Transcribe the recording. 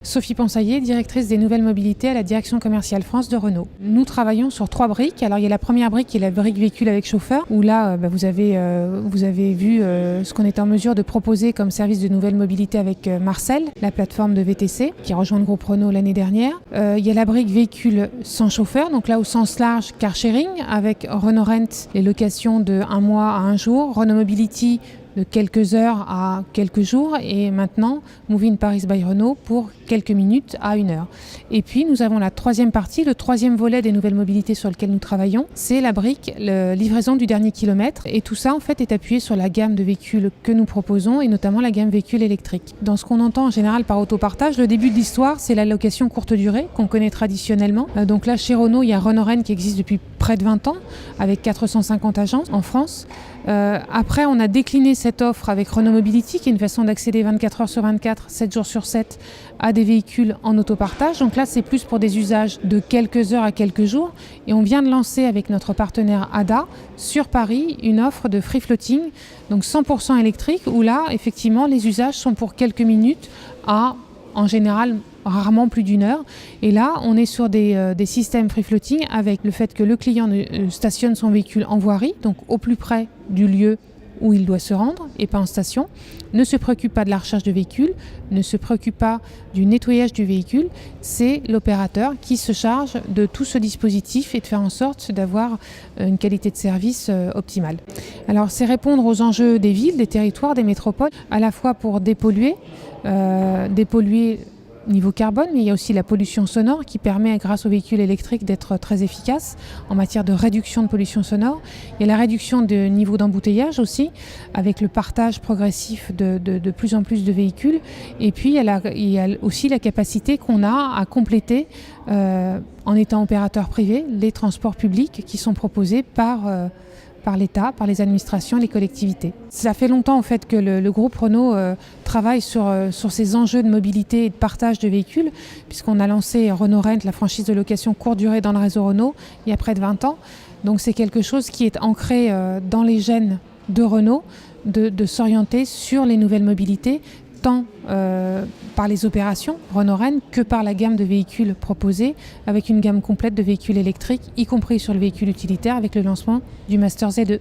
Sophie Ponsaillet, directrice des nouvelles mobilités à la direction commerciale France de Renault. Nous travaillons sur 3 briques. Alors il y a la première brique qui est la brique véhicule avec chauffeur, où là vous avez vu ce qu'on est en mesure de proposer comme service de nouvelles mobilités avec Marcel, la plateforme de VTC qui rejoint le groupe Renault l'année dernière. Il y a la brique véhicule sans chauffeur, donc là au sens large car sharing avec Renault Rent, les locations de 1 mois à 1 jour, Renault Mobility de quelques heures à quelques jours et maintenant Move in Paris by Renault pour quelques minutes à 1 heure. Et puis nous avons la troisième partie, le troisième volet des nouvelles mobilités sur lequel nous travaillons, c'est la brique livraison du dernier kilomètre et tout ça en fait est appuyé sur la gamme de véhicules que nous proposons et notamment la gamme véhicules électriques. Dans ce qu'on entend en général par autopartage, le début de l'histoire c'est la location courte durée qu'on connaît traditionnellement. Donc là chez Renault il y a Renault Rennes qui existe depuis près de 20 ans avec 450 agences en France. Après on a décliné cette offre avec Renault Mobility qui est une façon d'accéder 24 heures sur 24, 7 jours sur 7 à des véhicules en autopartage. Donc là c'est plus pour des usages de quelques heures à quelques jours et on vient de lancer avec notre partenaire ADA sur Paris une offre de free floating, donc 100% électrique où là effectivement les usages sont pour quelques minutes à en général rarement plus d'1 heure. Et là, on est sur des systèmes free floating avec le fait que le client stationne son véhicule en voirie, donc au plus près du lieu où il doit se rendre et pas en station, ne se préoccupe pas de la recharge de véhicule, ne se préoccupe pas du nettoyage du véhicule. C'est l'opérateur qui se charge de tout ce dispositif et de faire en sorte d'avoir une qualité de service optimale. Alors c'est répondre aux enjeux des villes, des territoires, des métropoles, à la fois pour dépolluer niveau carbone, mais il y a aussi la pollution sonore qui permet, grâce aux véhicules électriques, d'être très efficace en matière de réduction de pollution sonore. Il y a la réduction de niveau d'embouteillage aussi, avec le partage progressif de plus en plus de véhicules. Et puis, il y a aussi la capacité qu'on a à compléter, en étant opérateur privé, les transports publics qui sont proposés par l'État, par les administrations, les collectivités. Ça fait longtemps en fait que le groupe Renault travaille sur ces enjeux de mobilité et de partage de véhicules, puisqu'on a lancé Renault Rent, la franchise de location courte durée dans le réseau Renault, il y a près de 20 ans. Donc c'est quelque chose qui est ancré dans les gènes de Renault, de s'orienter sur les nouvelles mobilités, tant par les opérations Renault Rennes que par la gamme de véhicules proposés, avec une gamme complète de véhicules électriques, y compris sur le véhicule utilitaire avec le lancement du Master Z2.